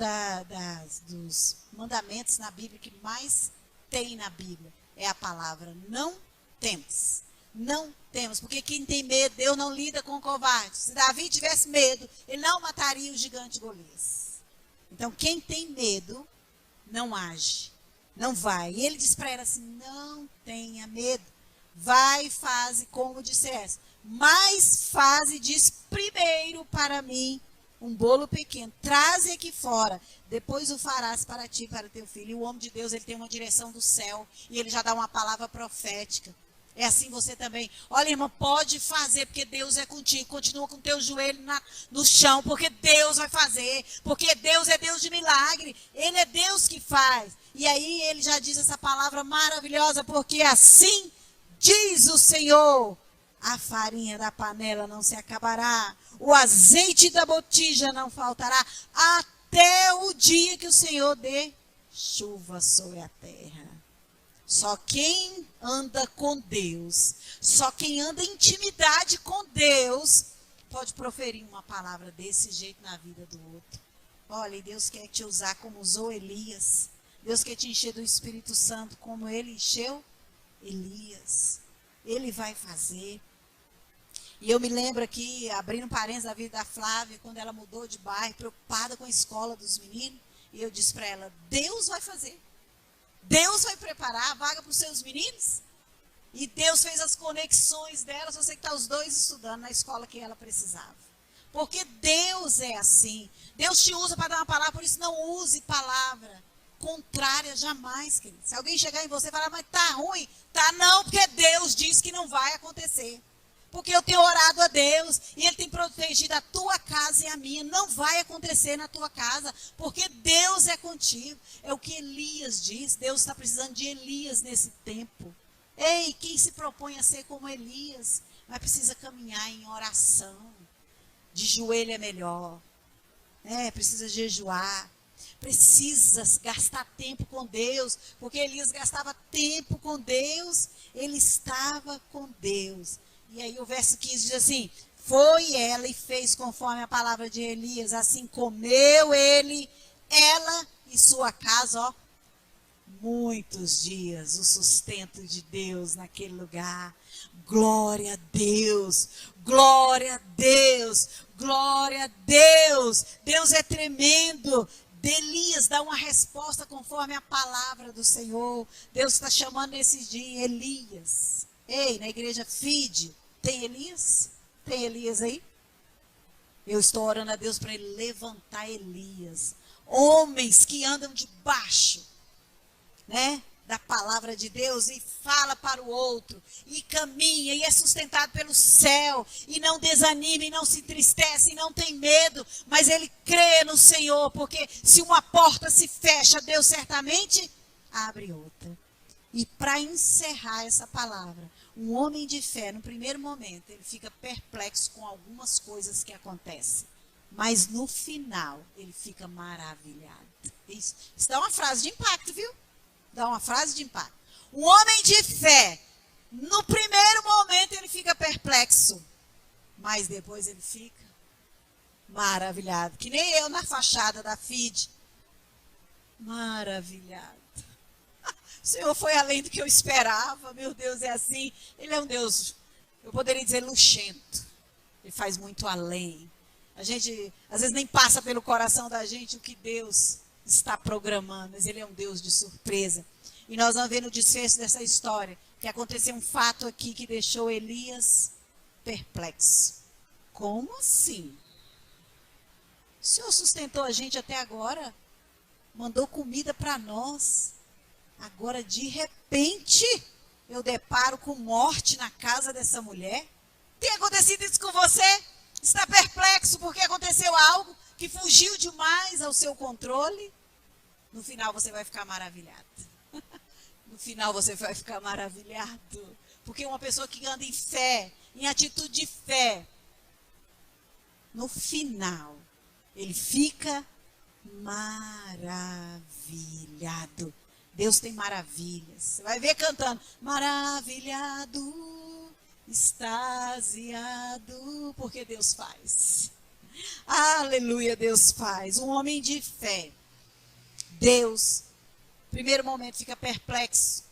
dos mandamentos na Bíblia que mais tem na Bíblia, é a palavra não temas. Não temos, porque quem tem medo, Deus não lida com covardes. Se Davi tivesse medo, ele não mataria o gigante Golias. Então, quem tem medo, não age, não vai. E ele diz para ela assim: não tenha medo, vai e faze como disseste. Mas faze, diz, primeiro para mim um bolo pequeno, traze aqui fora, depois o farás para ti e para teu filho. E o homem de Deus, ele tem uma direção do céu, e ele já dá uma palavra profética. É assim você também. Olha, irmã, pode fazer, porque Deus é contigo. Continua com o teu joelho no chão, porque Deus vai fazer. Porque Deus é Deus de milagre. Ele é Deus que faz. E aí ele já diz essa palavra maravilhosa, porque assim diz o Senhor: a farinha da panela não se acabará, o azeite da botija não faltará, até o dia que o Senhor dê chuva sobre a terra. Só quem anda com Deus, só quem anda em intimidade com Deus, pode proferir uma palavra desse jeito na vida do outro. Olha, Deus quer te usar como usou Elias. Deus quer te encher do Espírito Santo como ele encheu Elias. Ele vai fazer. E eu me lembro aqui, abrindo parênteses da vida da Flávia, quando ela mudou de bairro, preocupada com a escola dos meninos, e eu disse para ela: Deus vai fazer. Deus vai preparar a vaga para os seus meninos. E Deus fez as conexões delas. Você que está os dois estudando na escola que ela precisava. Porque Deus é assim. Deus te usa para dar uma palavra, por isso não use palavra contrária, jamais, querido. Se alguém chegar em você e falar, mas tá ruim, tá não, porque Deus diz que não vai acontecer. Porque eu tenho orado a Deus e Ele tem protegido a tua casa e a minha. Não vai acontecer na tua casa, porque Deus é contigo. É o que Elias diz. Deus está precisando de Elias nesse tempo. Ei, quem se propõe a ser como Elias, mas precisa caminhar em oração. De joelho é melhor. Precisa jejuar. Precisa gastar tempo com Deus. Porque Elias gastava tempo com Deus. Ele estava com Deus. E aí o verso 15 diz assim, foi ela e fez conforme a palavra de Elias, assim comeu ele, ela e sua casa, ó, muitos dias, o sustento de Deus naquele lugar. Glória a Deus, glória a Deus, glória a Deus. Deus é tremendo. Elias dá uma resposta conforme a palavra do Senhor. Deus está chamando nesse dia Elias. Ei, na igreja Feed, tem Elias? Tem Elias aí? Eu estou orando a Deus para Ele levantar Elias. Homens que andam debaixo, da palavra de Deus e fala para o outro. E caminha e é sustentado pelo céu. E não desanima e não se entristece e não tem medo. Mas ele crê no Senhor. Porque se uma porta se fecha, Deus certamente abre outra. E para encerrar essa palavra, um homem de fé, no primeiro momento, ele fica perplexo com algumas coisas que acontecem. Mas no final, ele fica maravilhado. Isso dá uma frase de impacto, viu? Dá uma frase de impacto. Um homem de fé, no primeiro momento, ele fica perplexo. Mas depois ele fica maravilhado. Que nem eu na fachada da Feed. Maravilhado. O Senhor foi além do que eu esperava. Meu Deus, é assim. Ele é um Deus, eu poderia dizer, luxento. Ele faz muito além. A gente, às vezes, nem passa pelo coração da gente o que Deus está programando. Mas Ele é um Deus de surpresa. E nós vamos ver no desfecho dessa história que aconteceu um fato aqui que deixou Elias perplexo. Como assim? O Senhor sustentou a gente até agora? Mandou comida para nós? Agora, de repente, eu deparo com morte na casa dessa mulher. Tem acontecido isso com você? Está perplexo porque aconteceu algo que fugiu demais ao seu controle? No final, você vai ficar maravilhado. No final, você vai ficar maravilhado. Porque uma pessoa que anda em fé, em atitude de fé, no final, ele fica maravilhado. Deus tem maravilhas. Você vai ver cantando. Maravilhado, extasiado, porque Deus faz. Aleluia, Deus faz. Um homem de fé. Deus, primeiro momento, fica perplexo.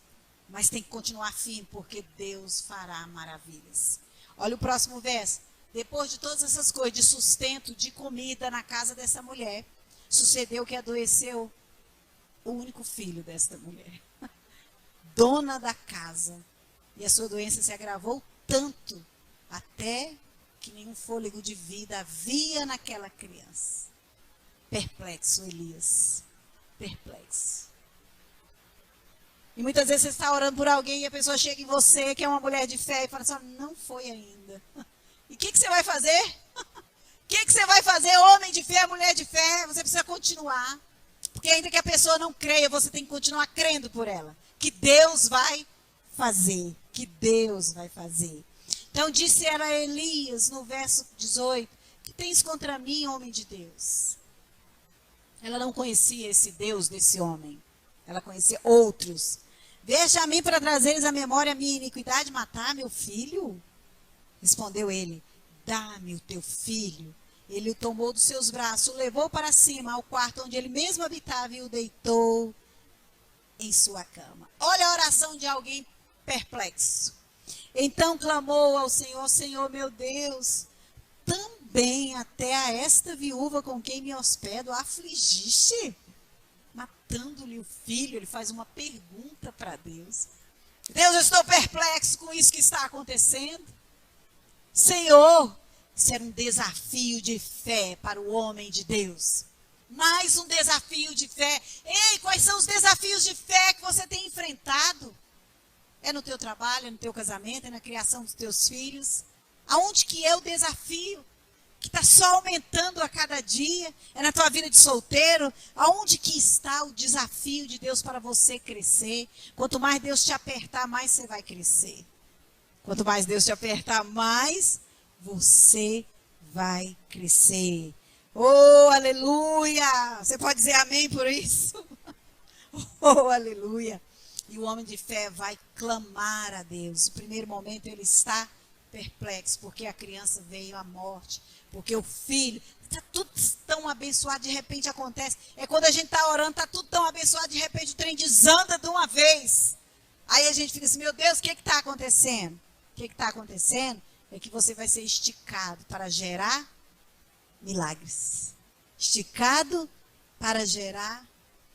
Mas tem que continuar firme, porque Deus fará maravilhas. Olha o próximo verso. Depois de todas essas coisas, de sustento, de comida na casa dessa mulher, sucedeu que adoeceu o único filho desta mulher, dona da casa, e a sua doença se agravou tanto, até que nenhum fôlego de vida havia naquela criança. Perplexo, Elias, perplexo. E muitas vezes você está orando por alguém e a pessoa chega em você, que é uma mulher de fé, e fala assim, não foi ainda. E o que você vai fazer? O que você vai fazer, homem de fé, mulher de fé? Você precisa continuar. Porque ainda que a pessoa não creia, você tem que continuar crendo por ela. Que Deus vai fazer. Que Deus vai fazer. Então disse ela a Elias, no verso 18, que tens contra mim, homem de Deus? Ela não conhecia esse Deus desse homem. Ela conhecia outros. Deixa a mim para trazeres à memória a minha iniquidade, matar meu filho? Respondeu ele, dá-me o teu filho. Ele o tomou dos seus braços, o levou para cima, ao quarto onde ele mesmo habitava e o deitou em sua cama. Olha a oração de alguém perplexo. Então clamou ao Senhor, Senhor meu Deus, também até a esta viúva com quem me hospedo afligiste, matando-lhe o filho. Ele faz uma pergunta para Deus. Deus, eu estou perplexo com isso que está acontecendo. Senhor, isso era um desafio de fé para o homem de Deus. Mais um desafio de fé. Ei, quais são os desafios de fé que você tem enfrentado? É no teu trabalho, é no teu casamento, é na criação dos teus filhos? Aonde que é o desafio? Que está só aumentando a cada dia? É na tua vida de solteiro? Aonde que está o desafio de Deus para você crescer? Quanto mais Deus te apertar, mais você vai crescer. Quanto mais Deus te apertar, mais você vai crescer. Oh, aleluia! Você pode dizer amém por isso? Oh, aleluia! E o homem de fé vai clamar a Deus. No primeiro momento ele está perplexo, porque a criança veio à morte, porque o filho, está tudo tão abençoado, de repente acontece. É quando a gente está orando, está tudo tão abençoado, de repente o trem desanda de uma vez. Aí a gente fica assim, meu Deus, o que está acontecendo? O que está acontecendo é que você vai ser esticado para gerar milagres. Esticado para gerar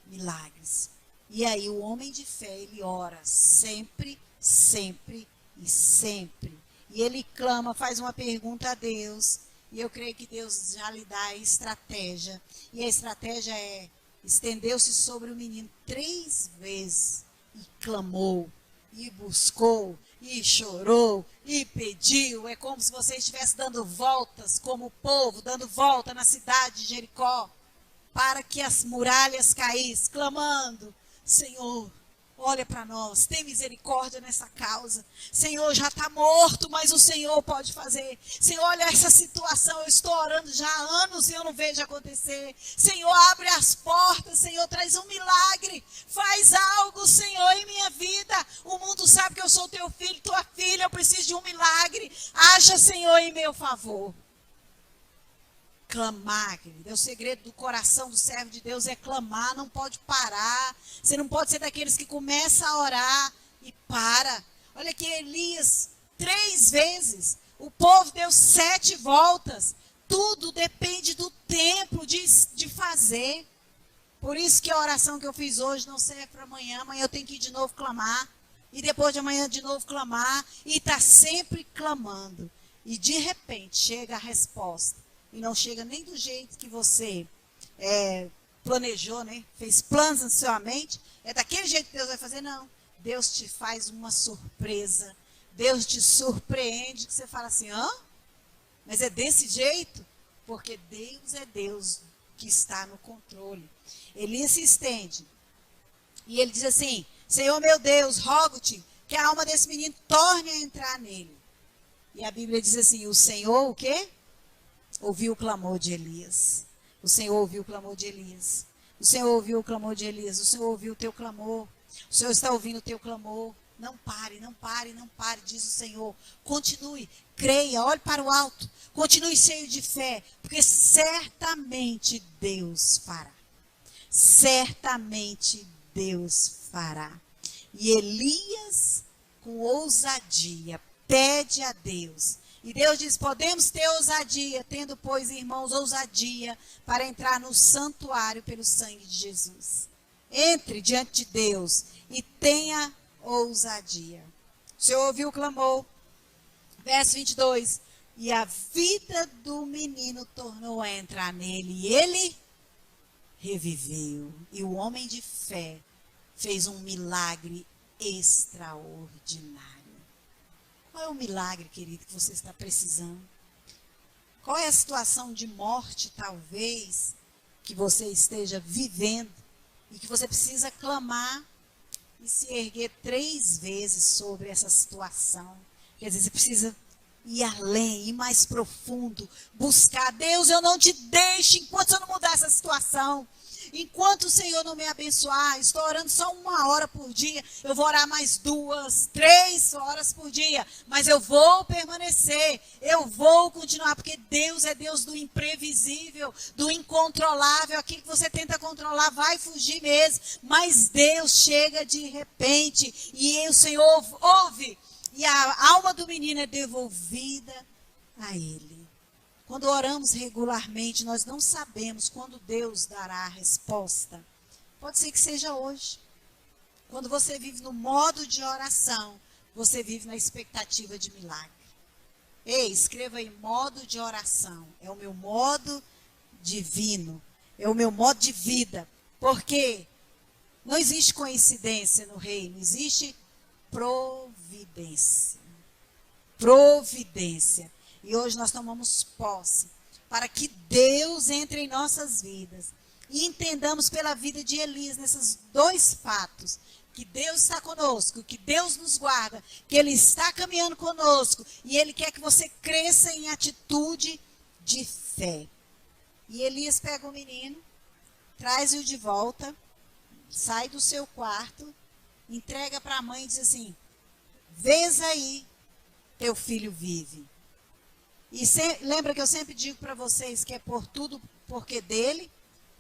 milagres. E aí o homem de fé, ele ora sempre, sempre e sempre. E ele clama, faz uma pergunta a Deus. E eu creio que Deus já lhe dá a estratégia. E a estratégia é, estendeu-se sobre o menino 3 vezes. E clamou, e buscou, e chorou, e pediu. É como se você estivesse dando voltas, como o povo, dando volta na cidade de Jericó, para que as muralhas caíssem, clamando, Senhor, olha para nós, tem misericórdia nessa causa. Senhor, já está morto, mas o Senhor pode fazer. Senhor, olha essa situação, eu estou orando já há anos e eu não vejo acontecer. Senhor, abre as portas, Senhor, traz um milagre. Faz algo, Senhor, em minha vida. O mundo sabe que eu sou teu filho, tua filha, eu preciso de um milagre. Haja, Senhor, em meu favor. Clamar, querido. É o segredo do coração do servo de Deus, é clamar, não pode parar. Você não pode ser daqueles que começa a orar e para. Olha aqui, Elias, 3 vezes. O povo deu 7 voltas. Tudo depende do tempo de fazer. Por isso que a oração que eu fiz hoje não serve para amanhã. Amanhã eu tenho que ir de novo clamar. E depois de amanhã de novo clamar. E está sempre clamando. E de repente chega a resposta. E não chega nem do jeito que você planejou, né? Fez planos na sua mente. É daquele jeito que Deus vai fazer? Não. Deus te faz uma surpresa. Deus te surpreende, que você fala assim, hã? Mas é desse jeito? Porque Deus é Deus que está no controle. Elias se estende. E ele diz assim, Senhor meu Deus, rogo-te que a alma desse menino torne a entrar nele. E a Bíblia diz assim, o Senhor o quê? Ouviu o clamor de Elias. O Senhor ouviu o clamor de Elias. O Senhor ouviu o clamor de Elias. O Senhor ouviu o teu clamor. O Senhor está ouvindo o teu clamor. Não pare, não pare, não pare, diz o Senhor. Continue, creia, olhe para o alto. Continue cheio de fé, porque certamente Deus fará. Certamente Deus fará. E Elias, com ousadia, pede a Deus. E Deus diz, podemos ter ousadia, tendo, pois, irmãos, ousadia para entrar no santuário pelo sangue de Jesus. Entre diante de Deus e tenha ousadia. O Senhor ouviu o clamor. Verso 22. E a vida do menino tornou a entrar nele. E ele reviveu. E o homem de fé fez um milagre extraordinário. Qual é o milagre, querido, que você está precisando? Qual é a situação de morte, talvez, que você esteja vivendo e que você precisa clamar e se erguer 3 vezes sobre essa situação? Quer dizer, você precisa ir além, ir mais profundo, buscar. Deus, eu não te deixo enquanto eu não mudar essa situação. Enquanto o Senhor não me abençoar, estou orando só 1 hora por dia, eu vou orar mais 2, 3 horas por dia, mas eu vou permanecer, eu vou continuar, porque Deus é Deus do imprevisível, do incontrolável. Aquilo que você tenta controlar vai fugir mesmo, mas Deus chega de repente e o Senhor ouve, e a alma do menino é devolvida a ele. Quando oramos regularmente, nós não sabemos quando Deus dará a resposta. Pode ser que seja hoje. Quando você vive no modo de oração, você vive na expectativa de milagre. Ei, escreva aí, modo de oração. É o meu modo divino. é o meu modo de vida. Porque não existe coincidência no reino, existe providência. Providência. E hoje nós tomamos posse para que Deus entre em nossas vidas. E entendamos pela vida de Elias nesses dois fatos. Que Deus está conosco, que Deus nos guarda, que Ele está caminhando conosco. E Ele quer que você cresça em atitude de fé. E Elias pega o menino, traz-o de volta, sai do seu quarto, entrega para a mãe e diz assim: vês aí, teu filho vive. E lembra que eu sempre digo para vocês que é por tudo, porque dele,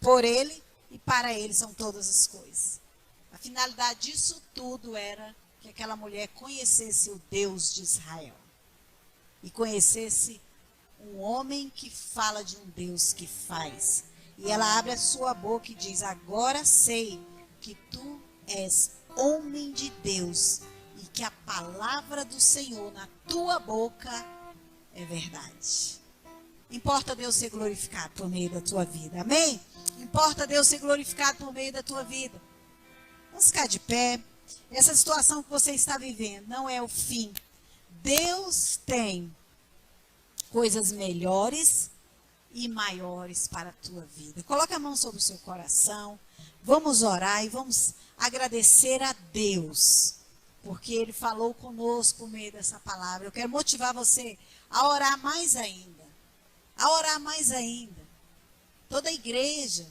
por ele e para ele são todas as coisas. A finalidade disso tudo era que aquela mulher conhecesse o Deus de Israel. E conhecesse um homem que fala de um Deus que faz. E ela abre a sua boca e diz: agora sei que tu és homem de Deus e que a palavra do Senhor na tua boca é verdade. Importa Deus ser glorificado por meio da tua vida. Amém? Importa Deus ser glorificado por meio da tua vida. Vamos ficar de pé. Essa situação que você está vivendo não é o fim. Deus tem coisas melhores e maiores para a tua vida. Coloca a mão sobre o seu coração. Vamos orar e vamos agradecer a Deus, porque Ele falou conosco por meio dessa palavra. Eu quero motivar você a orar mais ainda. A orar mais ainda. Toda a igreja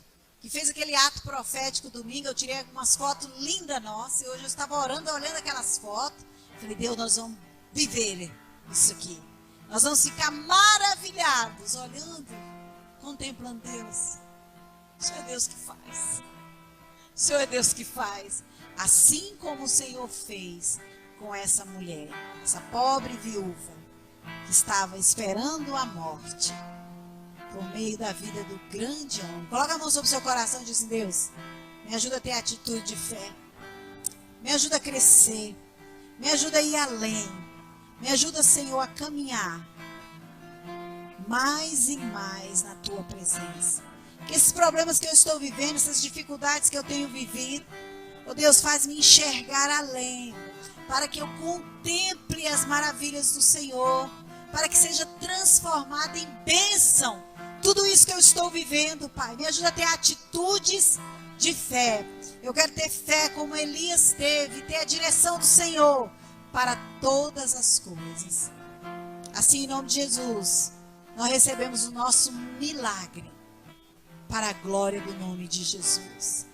que fez aquele ato profético domingo, eu tirei algumas fotos lindas nossas, e hoje eu estava orando, olhando aquelas fotos. Falei: Deus, nós vamos viver isso aqui. Nós vamos ficar maravilhados, olhando, contemplando Deus. O Senhor é Deus que faz. O Senhor é Deus que faz. Assim como o Senhor fez com essa mulher, essa pobre viúva, que estava esperando a morte, por meio da vida do grande homem. Coloca a mão sobre o seu coração e diz assim: Deus, me ajuda a ter atitude de fé. Me ajuda a crescer. Me ajuda a ir além. Me ajuda, Senhor, a caminhar mais e mais na tua presença. Que esses problemas que eu estou vivendo, essas dificuldades que eu tenho vivido, oh Deus, faz-me enxergar além, para que eu contemple as maravilhas do Senhor, para que seja transformado em bênção tudo isso que eu estou vivendo, Pai. Me ajuda a ter atitudes de fé. Eu quero ter fé como Elias teve, ter a direção do Senhor para todas as coisas. Assim, em nome de Jesus, nós recebemos o nosso milagre para a glória do nome de Jesus.